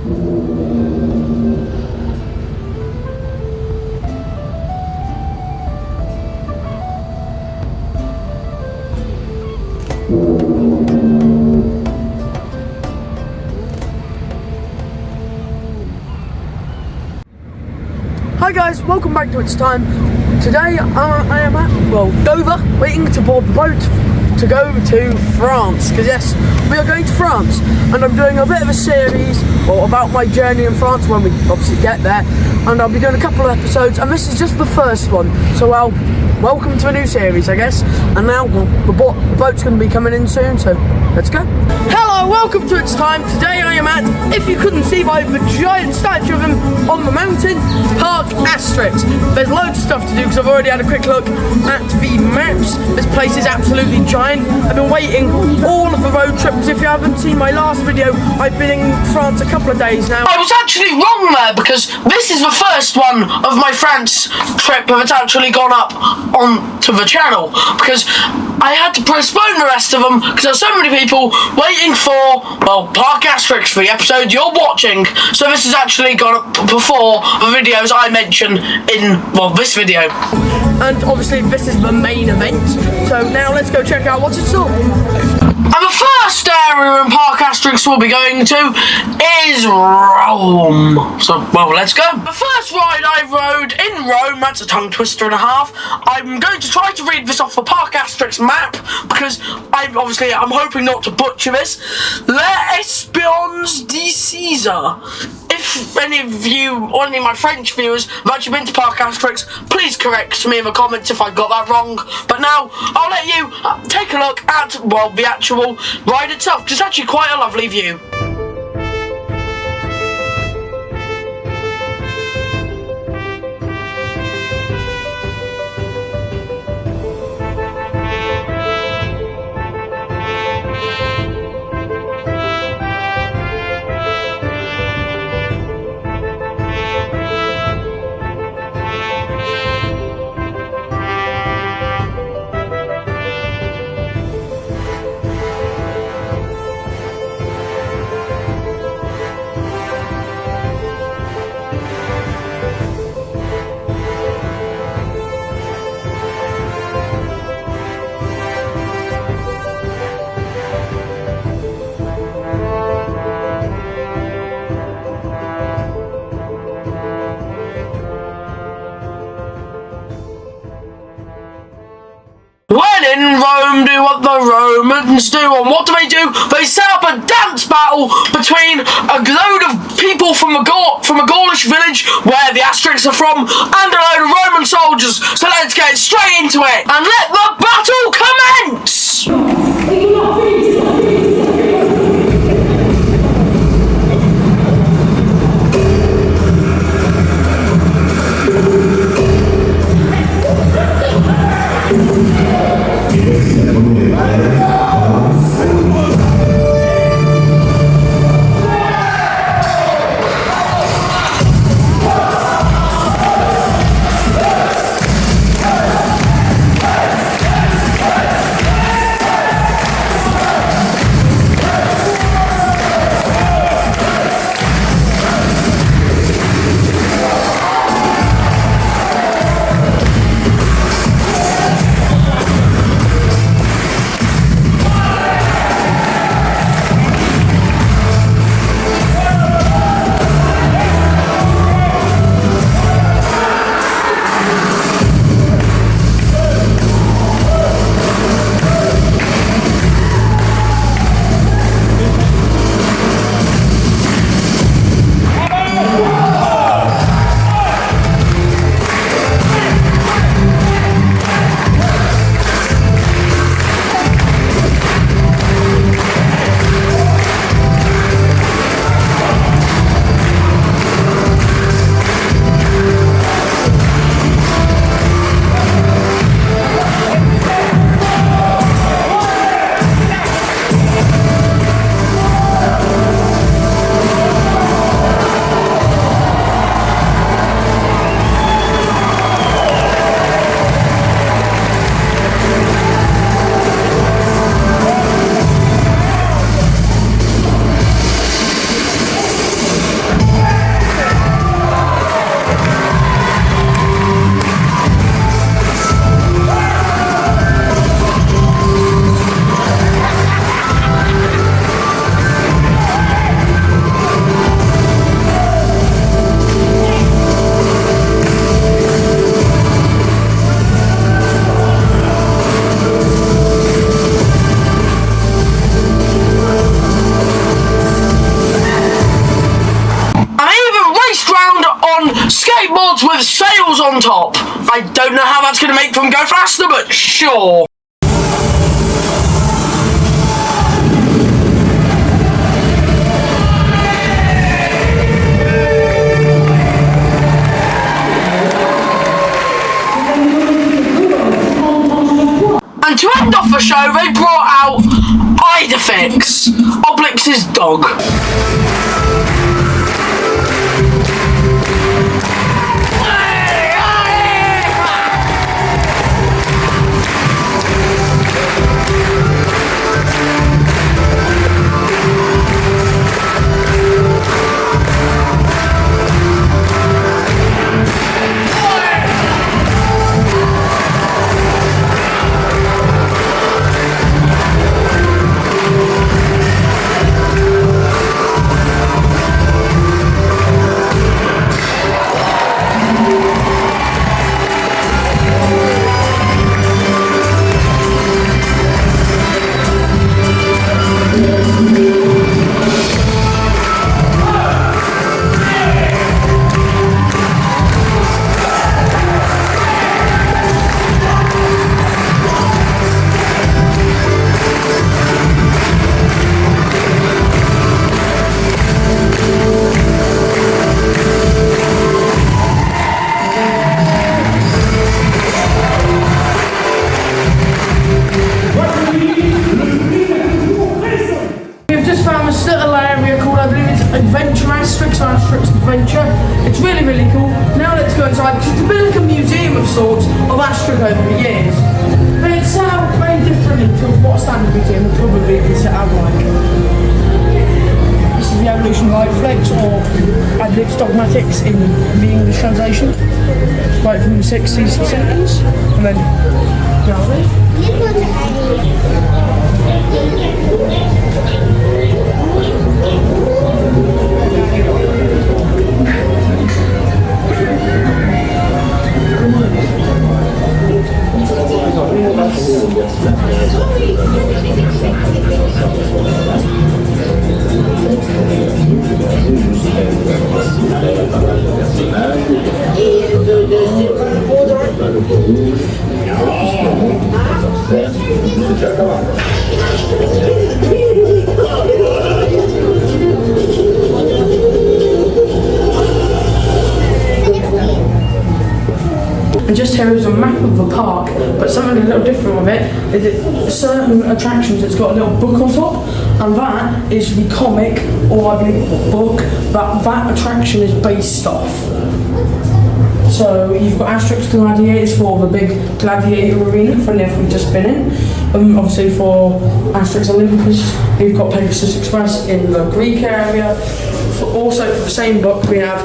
Hi guys, welcome back to It's Time. Today I am at, Dover, waiting to board the boat to go to France. Because yes, we are going to France, and I'm doing a bit of a series about my journey in France when we obviously get there. And I'll be doing a couple of episodes, and this is just the first one. So welcome to a new series, I guess. And now the boat's going to be coming in soon, so let's go. Hello, welcome to It's Time. Today I am at, if you couldn't see by the giant statue of him on the mountain, Parc Asterix. There's loads of stuff to do because I've already had a quick look at the maps. This place is absolutely giant. I've been waiting all of the road trips. If you haven't seen my last video, I've been in France a couple of days now. I was actually wrong there because this is the first one of my France trip that's actually gone up onto the channel because I had to postpone the rest of them because there's so many people waiting for, Parc Asterix, the episode you're watching. So this has actually gone up before the videos I mention in, this video. And obviously this is the main event. So now let's go check out what's in store. And the first area in Parc Asterix we'll be going to is Rome. So, let's go. The first ride I rode in Rome, that's a tongue twister and a half. I'm going to try to read this off the Parc Asterix map because I'm hoping not to butcher this. L'Espionge de Caesar. If any of you, or any of my French viewers, have actually been to Parc Asterix, please correct me in the comments if I got that wrong. But now, I'll let you take a look at, the actual ride itself, because it's actually quite a lovely view. When in Rome, do what the Romans do. And what do? They set up a dance battle between a load of people from a Gaulish village where the Asterix are from and a load of Roman soldiers. So let's get straight into it and let the battle commence! yacht with sails on top. I don't know how that's going to make them go faster, but sure. And to end off the show, they brought out Idefix, Obelix's dog. Adventure Asterix Adventure. It's really, really cool. Now let's go inside. It's a bit like a museum of sorts of Asterix over the years. But it's set out very differently to what a standard museum would probably be set out like. This is the evolution of Idefix or Asterix Dogmatics in the English translation. Right from the 60s to 70s. And then nowadays. And just here is a map of the park, but something a little different with it is that certain attractions it's got a little book on top, and that is the comic, or I believe book, that attraction is based off. So you've got Asterix Gladiators for the big gladiator arena for we've just been in. Obviously for Asterix Olympus, we've got Pegasus Express in the Greek area. Also for the same book we have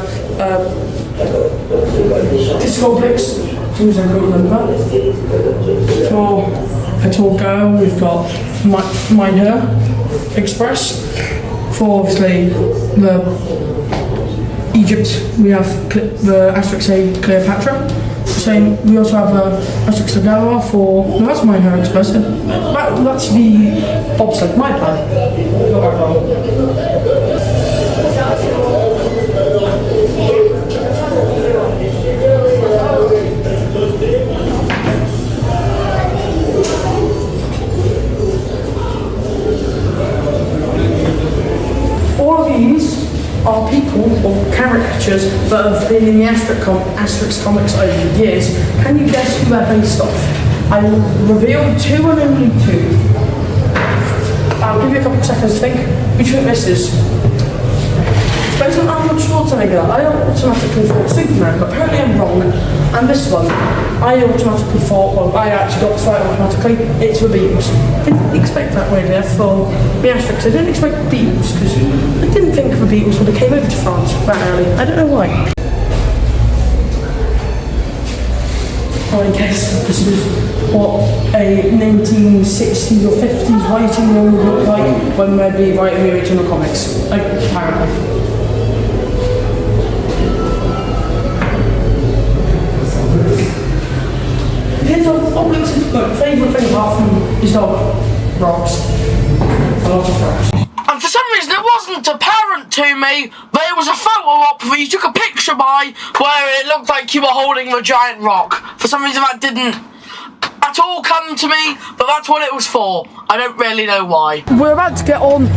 Obelix, things I don't remember. For a tall girl, we've got Mine Her Express. For obviously the Egypt, we have the Asterix Cleopatra. Same, we also have Asterix the Galois for, no, that's Mine Her Express. That's the bobsled, my plan. Are people or caricatures that have been in the Asterix comics over the years. Can you guess who they're based off? I will reveal two and only two. I'll give you a couple of seconds to think. Who do you think this is? It's based on Arnold Schwarzenegger. I automatically thought Superman, but apparently I'm wrong. And this one, I automatically thought, well, I actually got this right automatically, it's the Beatles. I didn't expect that way there for the Asterix. I didn't expect Beatles, because I didn't think of the Beatles when they came over to France that early. I don't know why. I guess this is what a 1960s or 50s writing room would look like when they'd be writing the original comics, like, apparently. Here's Obelix's favourite thing apart from his dog, rocks. A lot of rocks. And for some reason it wasn't apparent to me, but it was a photo op where you took a picture by where it looked like you were holding a giant rock. For some reason that didn't at all come to me, but that's what it was for. I don't really know why. We're about to get on Le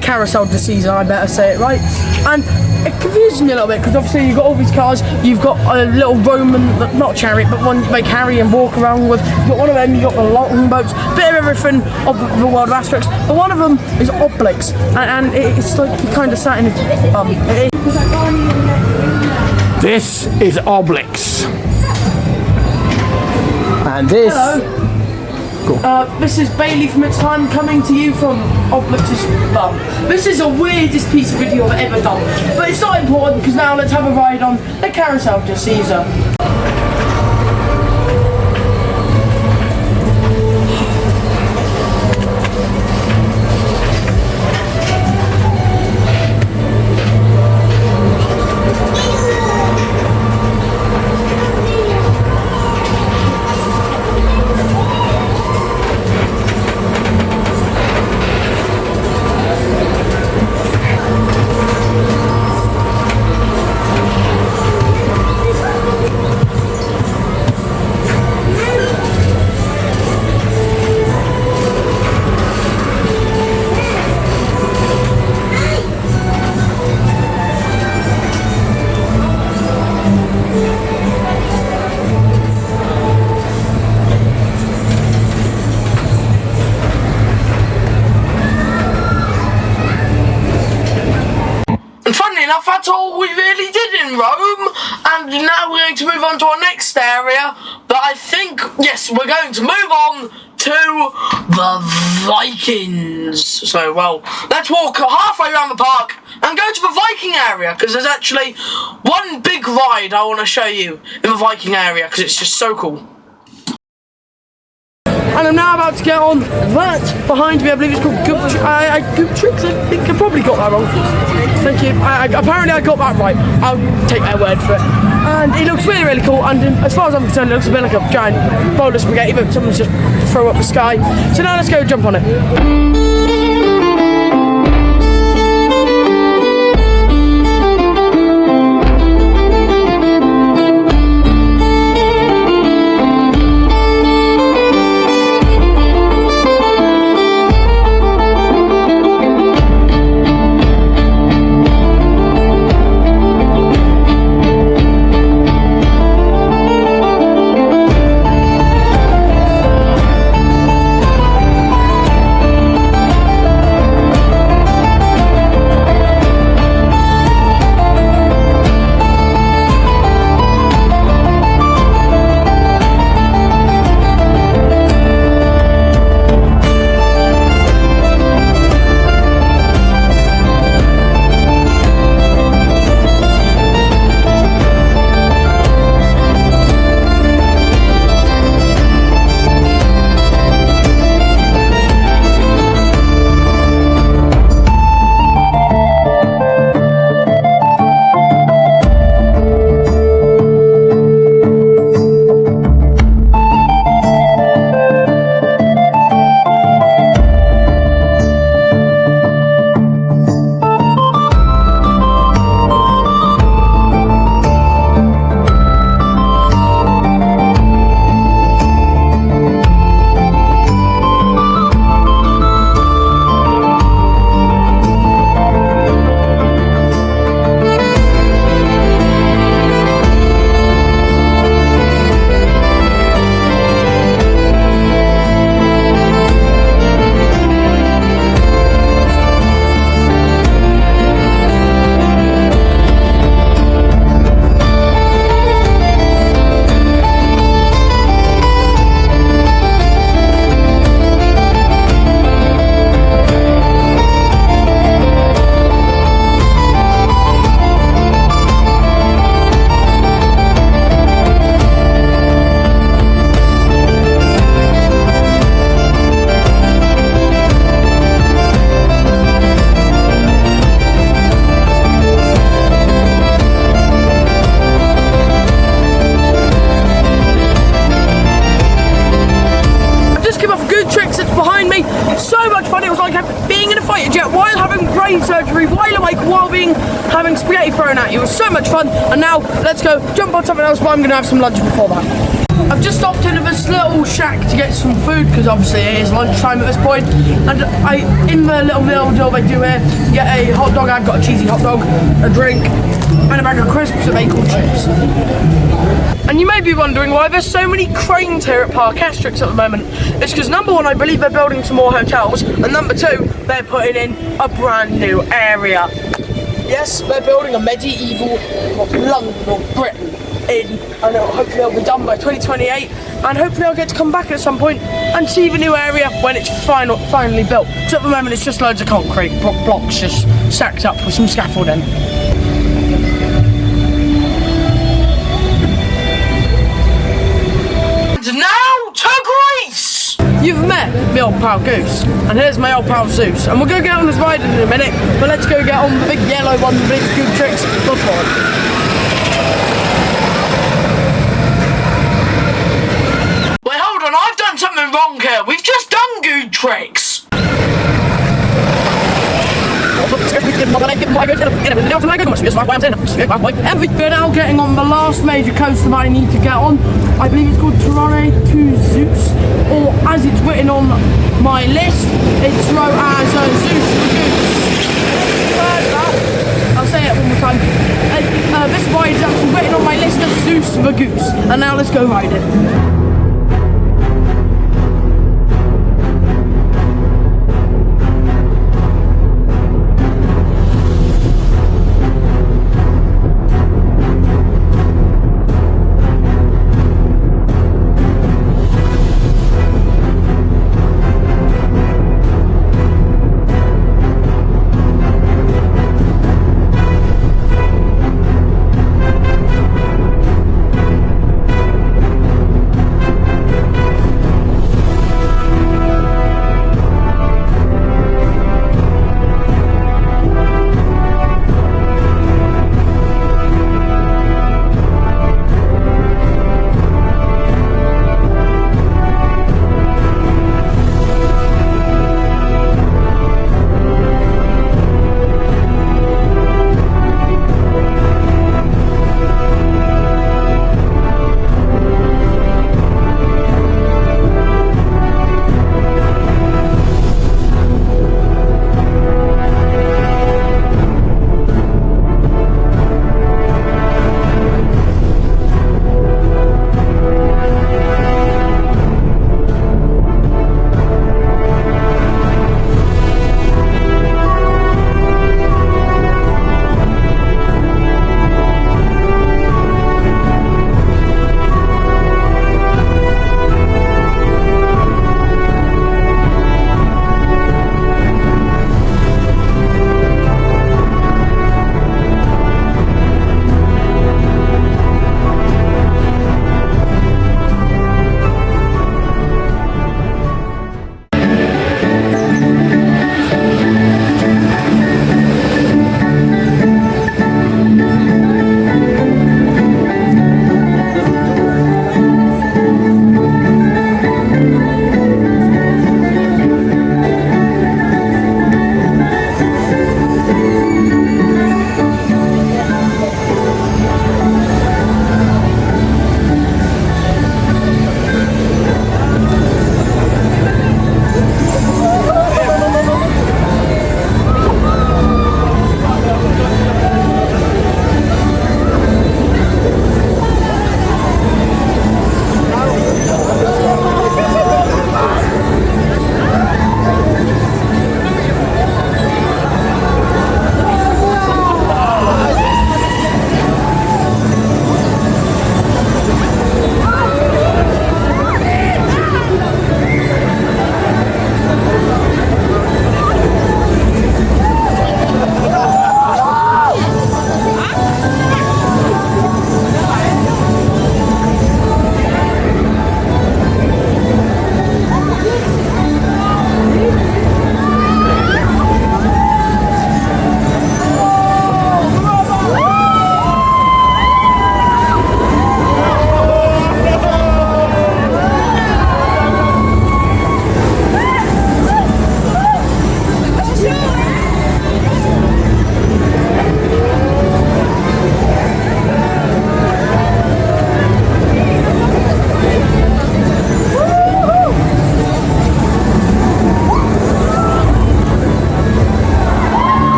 Carousel de Caesar, I better say it right. And it confuses me a little bit because obviously you've got all these cars, you've got a little Roman, not chariot, but one they carry and walk around with. You've got one of them, you've got the longboats, bit of everything of the world of Asterix. But one of them is Obelix, and it's like you kind of sat in a This is Obelix. And this... Hello. Cool. This is Bailey from It's Time coming to you from Obelix's bum. This is the weirdest piece of video I've ever done, but it's not important because now let's have a ride on the Carousel de Caesar. Enough, that's all we really did in Rome, and now we're going to move on to our next area, but I think, yes, we're going to move on to the Vikings. So, well, let's walk halfway around the park and go to the Viking area, because there's actually one big ride I want to show you in the Viking area, because it's just so cool. And I'm now about to get on that behind me. I believe it's called Goop Tricks. I think I probably got that wrong. Thank you. Apparently I got that right. I'll take their word for it. And it looks really, really cool. And as far as I'm concerned, it looks a bit like a giant bowl of spaghetti, but someone's just throw up the sky. So now let's go jump on it. brain surgery while awake, while having spaghetti thrown at you. It was so much fun. And now let's go jump on something else, but I'm going to have some lunch before that. I've just stopped into this little shack to get some food because obviously it is lunchtime at this point. And in the little meal deal they do here, get a hot dog. I've got a cheesy hot dog, a drink, and a bag of crisps and bacon chips. And you may be wondering why there's so many cranes here at Parc Asterix at the moment. It's because number one, I believe they're building some more hotels, and number two, they're putting in a brand new area. Yes, they're building a medieval London or Britain and hopefully it'll be done by 2028, and hopefully I'll get to come back at some point and see the new area when it's finally built. So at the moment it's just loads of concrete blocks just stacked up with some scaffolding. And now to Greece! You've met my old pal Goose, and here's my old pal Zeus, and we'll go get on this ride in a minute, but let's go get on the big yellow one, the big good tricks before. I've done something wrong here. We've just done good tricks. We're now getting on the last major coaster that I need to get on. I believe it's called Tirone to Zeus, or as it's written on my list, it's wrote as Zeus the Goose. I'll say it one more time. This ride is actually written on my list as Zeus the Goose. And now let's go ride it.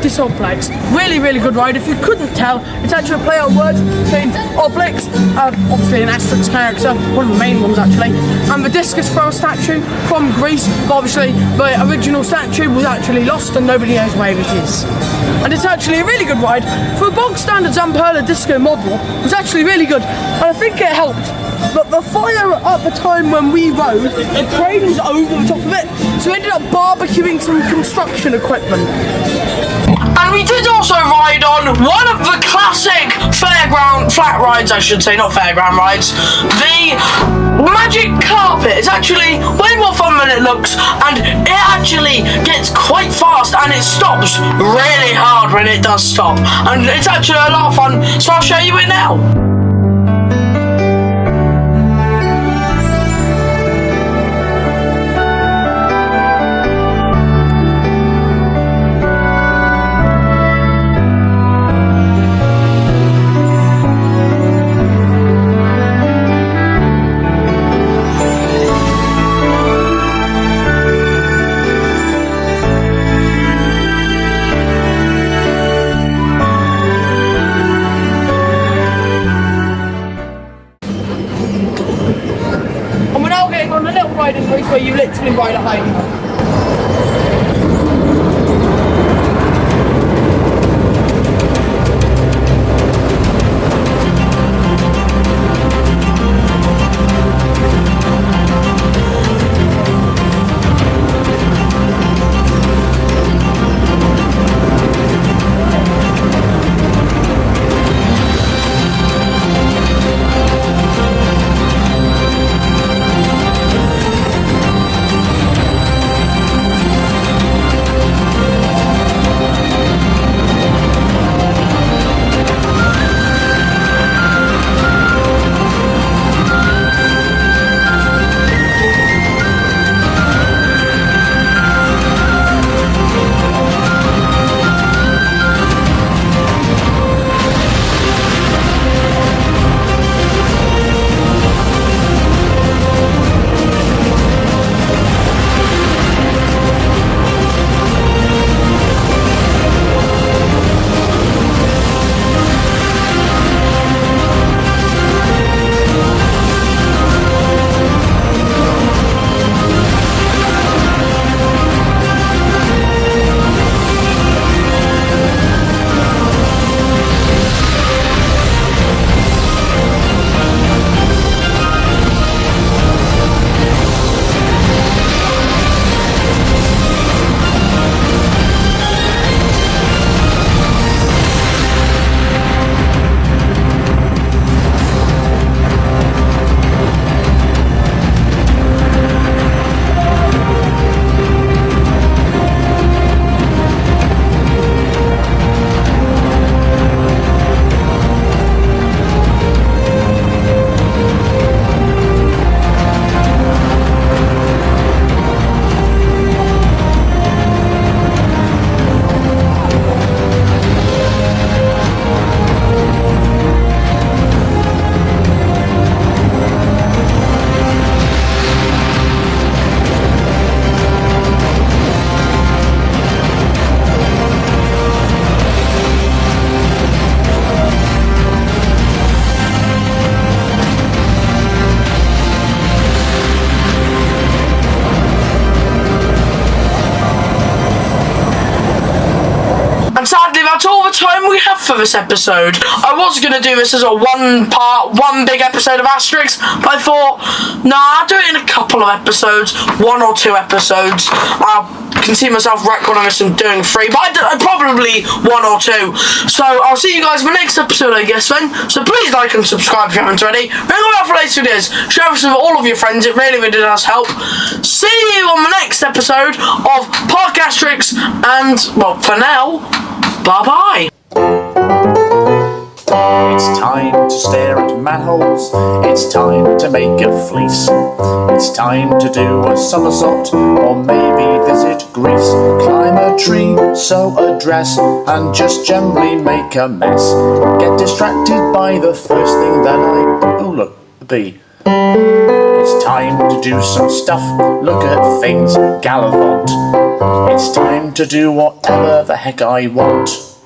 this Obelix. Really, really good ride. If you couldn't tell, it's actually a play on words between Obelix, obviously an Asterix character, one of the main ones actually, and the discus thrower statue from Greece. But obviously, the original statue was actually lost and nobody knows where it is. And it's actually a really good ride. For a bog standard Zamperla disco model, it was actually really good. And I think it helped. But the fire at the time when we rode, the crane was over the top of it, so we ended up barbecuing some construction equipment. And we did also ride on one of the classic flat rides, I should say, not fairground rides, the magic carpet. It's actually way more fun than it looks, and it actually gets quite fast, and it stops really hard when it does stop. And it's actually a lot of fun, so I'll show you it now. On a little riding race where you literally ride a hike. Sadly, that's all the time we have for this episode. I was going to do this as a one big episode of Asterix, but I thought, nah, I'll do it in a couple of episodes, 1 or 2 episodes. I can see myself recording this and doing 3, but I probably 1 or 2. So I'll see you guys in the next episode, I guess, then. So please like and subscribe if you haven't already. Ring the bell for latest videos. Share this with all of your friends. It really, really does help. See you on the next episode of Parc Asterix, and, well, for now, bye-bye. It's time to stare at manholes. It's time to make a fleece. It's time to do a somersault, or maybe visit Greece. Climb a tree, sew a dress, and just generally make a mess. Get distracted by the first thing that oh look, the bee. It's time to do some stuff. Look at things, gallivant. It's time to do whatever the heck I want.